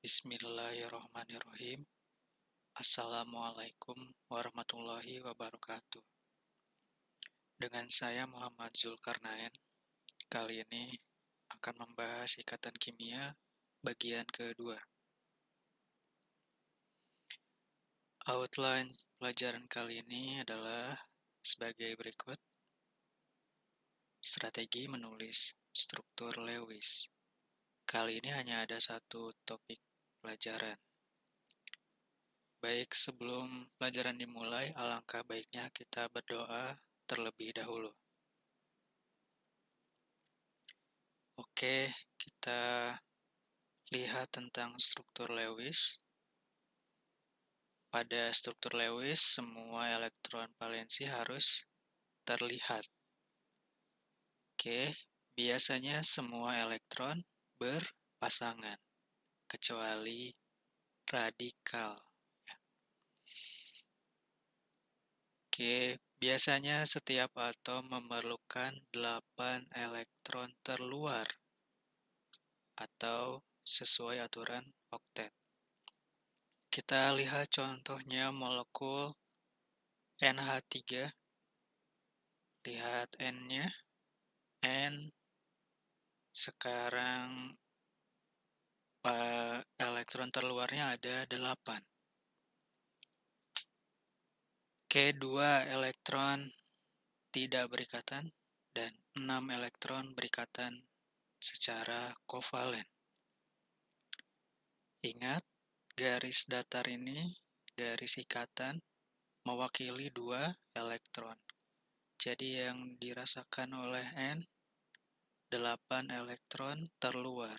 Bismillahirrahmanirrahim. Assalamualaikum warahmatullahi wabarakatuh. Dengan saya Muhammad Zulkarnain, kali ini akan membahas ikatan kimia bagian kedua. Outline pelajaran kali ini adalah sebagai berikut. Strategi menulis struktur Lewis. Kali ini hanya ada satu topik pelajaran. Baik, sebelum pelajaran dimulai, alangkah baiknya kita berdoa terlebih dahulu. Oke, kita lihat tentang struktur Lewis. Pada struktur Lewis, semua elektron valensi harus terlihat. Oke, biasanya semua elektron berpasangan, kecuali radikal. Oke, biasanya setiap atom memerlukan 8 elektron terluar atau sesuai aturan oktet. Kita lihat contohnya molekul NH3. Lihat N-nya. N sekarang elektron terluarnya ada 8. Oke, 2 elektron tidak berikatan dan 6 elektron berikatan secara kovalen. Ingat, garis datar ini, garis ikatan, mewakili 2 elektron. Jadi yang dirasakan oleh N, 8 elektron terluar,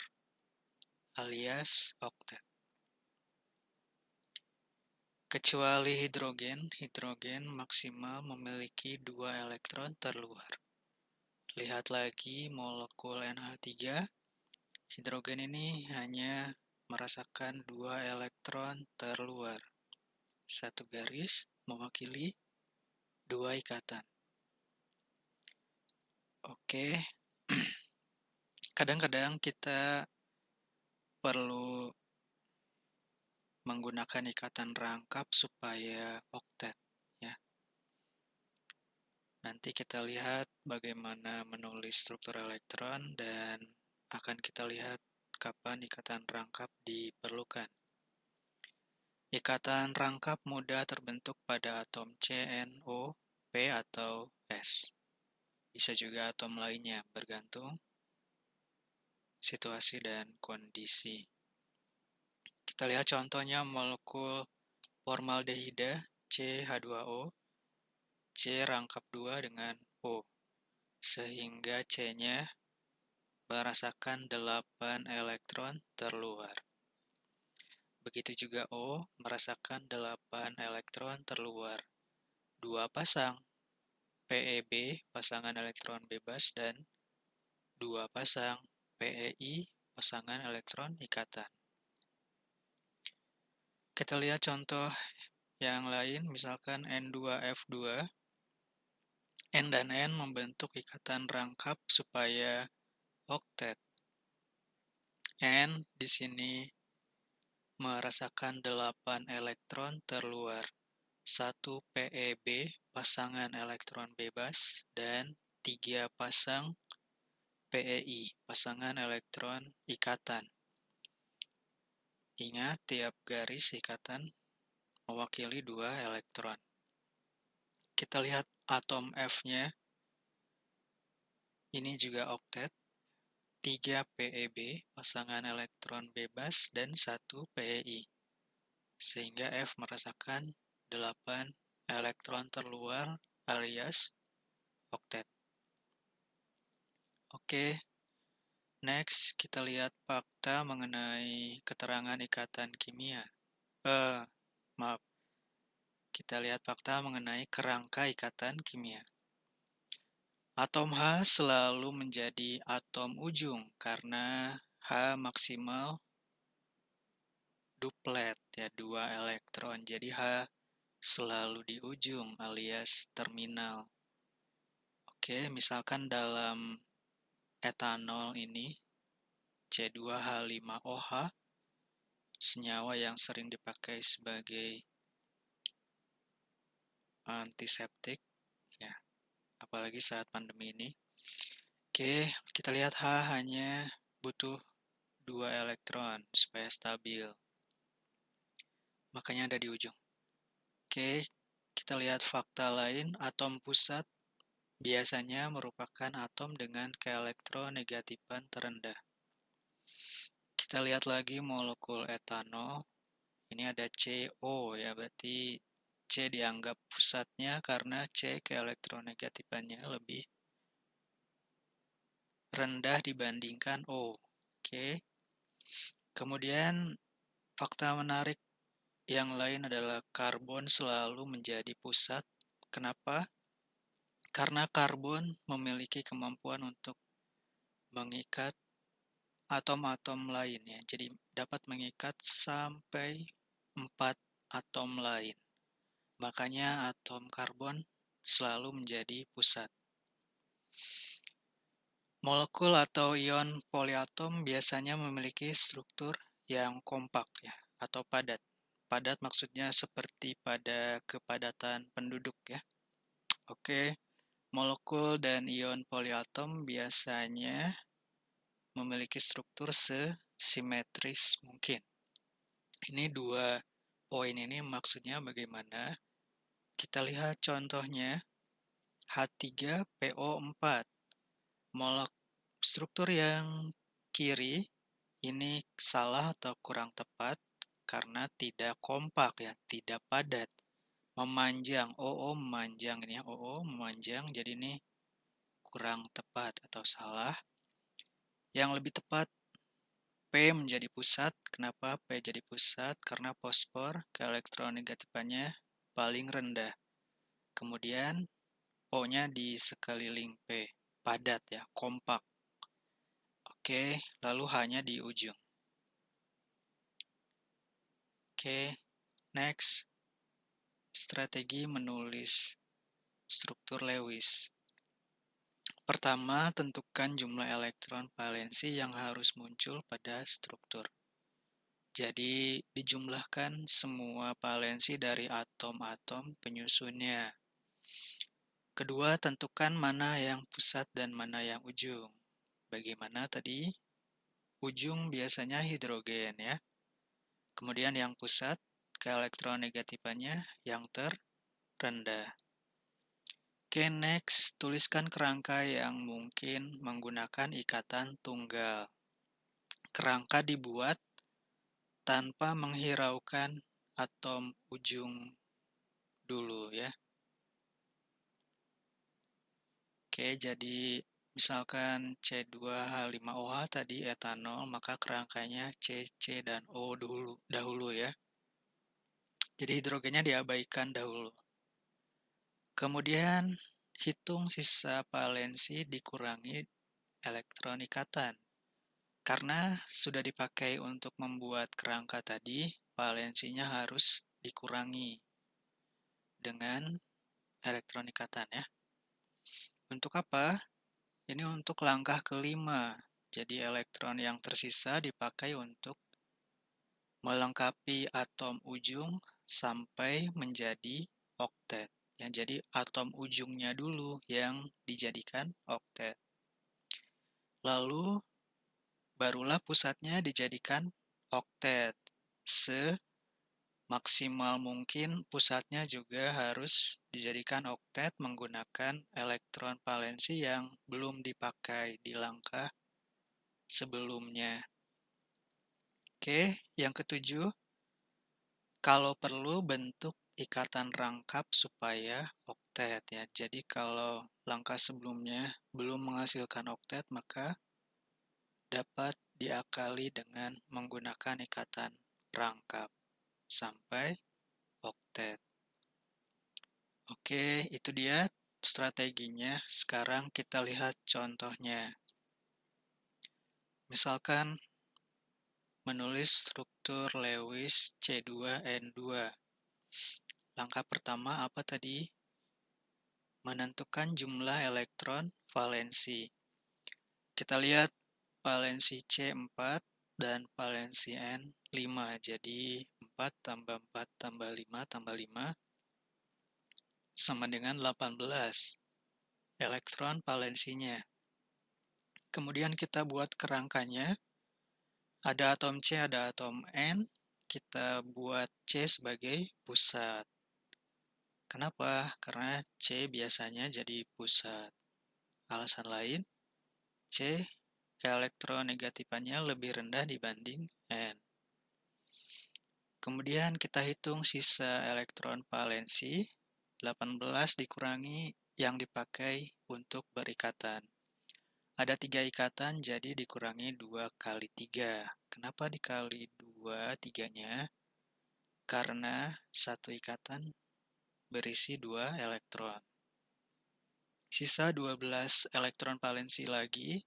alias oktet. Kecuali hidrogen maksimal memiliki 2 elektron terluar. Lihat lagi molekul NH3, hidrogen ini hanya merasakan 2 elektron terluar. Satu garis mewakili 2 ikatan. Oke, kadang-kadang kita perlu menggunakan ikatan rangkap supaya oktet, ya. Nanti kita lihat bagaimana menulis struktur elektron dan akan kita lihat kapan ikatan rangkap diperlukan. Ikatan rangkap mudah terbentuk pada atom CNO, P atau S. Bisa juga atom lainnya, bergantung situasi dan kondisi. Kita lihat contohnya molekul formaldehida CH2O, C rangkap 2 dengan O, sehingga C-nya merasakan 8 elektron terluar. Begitu juga O merasakan 8 elektron terluar. 2 pasang PeB, pasangan elektron bebas, dan 2 pasang PeI, pasangan elektron ikatan. Kita lihat contoh yang lain, misalkan N2F2. N dan N membentuk ikatan rangkap supaya oktet. N di sini merasakan 8 elektron terluar. 1 PeB, pasangan elektron bebas, dan 3 pasang PeI, pasangan elektron ikatan. Ingat, tiap garis ikatan mewakili 2 elektron. Kita lihat atom F-nya. Ini juga oktet. 3 PeB, pasangan elektron bebas, dan 1 PeI. Sehingga F merasakan 8 elektron terluar alias oktet. Oke, next kita lihat fakta mengenai keterangan ikatan kimia. Kita lihat fakta mengenai kerangka ikatan kimia. Atom H selalu menjadi atom ujung karena H maksimal duplet, ya, 2 elektron. Jadi H selalu di ujung alias terminal. Oke, misalkan dalam etanol ini C2H5OH, senyawa yang sering dipakai sebagai antiseptik, ya, apalagi saat pandemi ini. Oke, kita lihat H hanya butuh 2 elektron supaya stabil. Makanya ada di ujung. Oke, kita lihat fakta lain. Atom pusat biasanya merupakan atom dengan keelektronegatifan terendah. Kita lihat lagi molekul etanol. Ini ada CO ya, berarti C dianggap pusatnya karena C keelektronegatifannya lebih rendah dibandingkan O. Oke. Kemudian fakta menarik yang lain adalah karbon selalu menjadi pusat. Kenapa? Karena karbon memiliki kemampuan untuk mengikat atom-atom lain ya. Jadi dapat mengikat sampai 4 atom lain. Makanya atom karbon selalu menjadi pusat. Molekul atau ion poliatom biasanya memiliki struktur yang kompak ya, atau padat. Padat maksudnya seperti pada kepadatan penduduk ya. Oke, molekul dan ion poliatom biasanya memiliki struktur sesimetris mungkin. Ini dua poin ini maksudnya bagaimana? Kita lihat contohnya H3PO4. Struktur yang kiri ini salah atau kurang tepat karena tidak kompak ya, tidak padat. Memanjang, OO memanjang ini ya, OO memanjang, jadi ini kurang tepat atau salah. Yang lebih tepat P menjadi pusat. Kenapa P jadi pusat? Karena fosfor keelektronegatifannya paling rendah. Kemudian O-nya di sekeliling P, padat ya, kompak. Oke, lalu H-nya di ujung. Oke, next. Strategi menulis struktur Lewis. Pertama, tentukan jumlah elektron valensi yang harus muncul pada struktur. Jadi, dijumlahkan semua valensi dari atom-atom penyusunnya. Kedua, tentukan mana yang pusat dan mana yang ujung. Bagaimana tadi? Ujung biasanya hidrogen ya. Kemudian yang pusat, keelektronegatifannya yang terendah. Oke, next, tuliskan kerangka yang mungkin menggunakan ikatan tunggal. Kerangka dibuat tanpa menghiraukan atom ujung dulu ya. Oke, jadi misalkan C2H5OH tadi etanol, maka kerangkanya C, C, dan O dahulu ya. Jadi hidrogennya diabaikan dahulu. Kemudian hitung sisa valensi dikurangi elektron ikatan. Karena sudah dipakai untuk membuat kerangka tadi, valensinya harus dikurangi dengan elektron ikatan ya. Untuk apa? Ini untuk langkah kelima. Jadi elektron yang tersisa dipakai untuk melengkapi atom ujung sampai menjadi oktet. Ya, jadi atom ujungnya dulu yang dijadikan oktet. Lalu barulah pusatnya dijadikan oktet. Semaksimal mungkin pusatnya juga harus dijadikan oktet menggunakan elektron valensi yang belum dipakai di langkah sebelumnya. Oke, yang ketujuh, kalau perlu bentuk ikatan rangkap supaya oktet ya. Jadi kalau langkah sebelumnya belum menghasilkan oktet, maka dapat diakali dengan menggunakan ikatan rangkap sampai oktet. Oke, itu dia strateginya. Sekarang kita lihat contohnya. Misalkan menulis struktur Lewis C2N2. Langkah pertama apa tadi? Menentukan jumlah elektron valensi. Kita lihat valensi C4 dan valensi N 5. Jadi 4 tambah 4 tambah 5 tambah 5 sama dengan 18 elektron valensinya. Kemudian kita buat kerangkanya. Ada atom C, ada atom N. Kita buat C sebagai pusat. Kenapa? Karena C biasanya jadi pusat. Alasan lain, C keelektronegatifan lebih rendah dibanding N. Kemudian kita hitung sisa elektron valensi, 18 dikurangi yang dipakai untuk berikatan. Ada 3 ikatan, jadi dikurangi 2 kali 3. Kenapa dikali 2 tiganya? Karena satu ikatan berisi 2 elektron. Sisa 12 elektron valensi lagi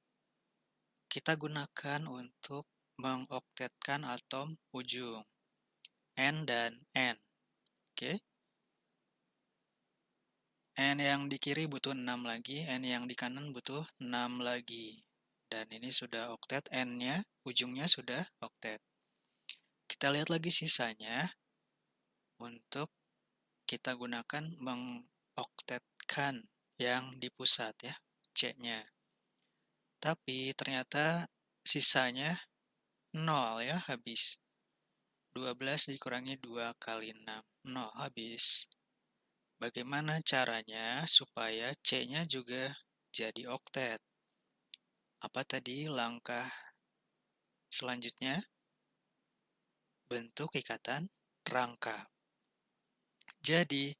kita gunakan untuk mengoktetkan atom ujung N dan N. Oke. N yang di kiri butuh 6 lagi, N yang di kanan butuh 6 lagi. Dan ini sudah oktet, N-nya, ujungnya sudah oktet. Kita lihat lagi sisanya untuk kita gunakan mengoktetkan yang di pusat ya, C-nya. Tapi ternyata sisanya 0 ya, habis. 12 dikurangi 2 kali 6, 0 habis. Bagaimana caranya supaya C-nya juga jadi oktet? Apa tadi langkah selanjutnya? Bentuk ikatan rangkap. Jadi,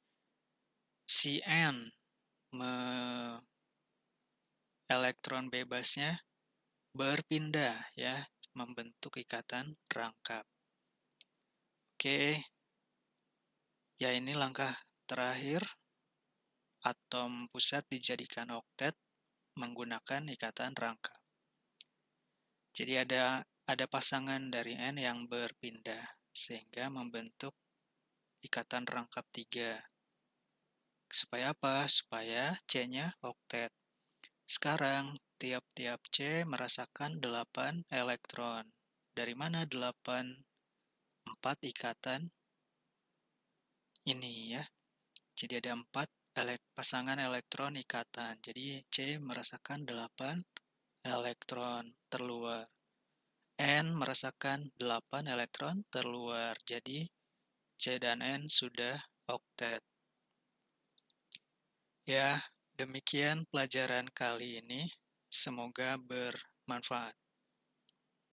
si N elektron bebasnya berpindah ya, membentuk ikatan rangkap. Oke, ya ini langkah terakhir. Atom pusat dijadikan oktet menggunakan ikatan rangkap. Jadi ada pasangan dari N yang berpindah sehingga membentuk ikatan rangkap 3. Supaya apa? Supaya C-nya oktet. Sekarang tiap-tiap C merasakan 8 elektron. Dari mana 8? 4 ikatan ini ya. Jadi ada 4 pasangan elektron ikatan. Jadi C merasakan 8 elektron terluar. N merasakan 8 elektron terluar. Jadi C dan N sudah oktet. Ya, demikian pelajaran kali ini. Semoga bermanfaat.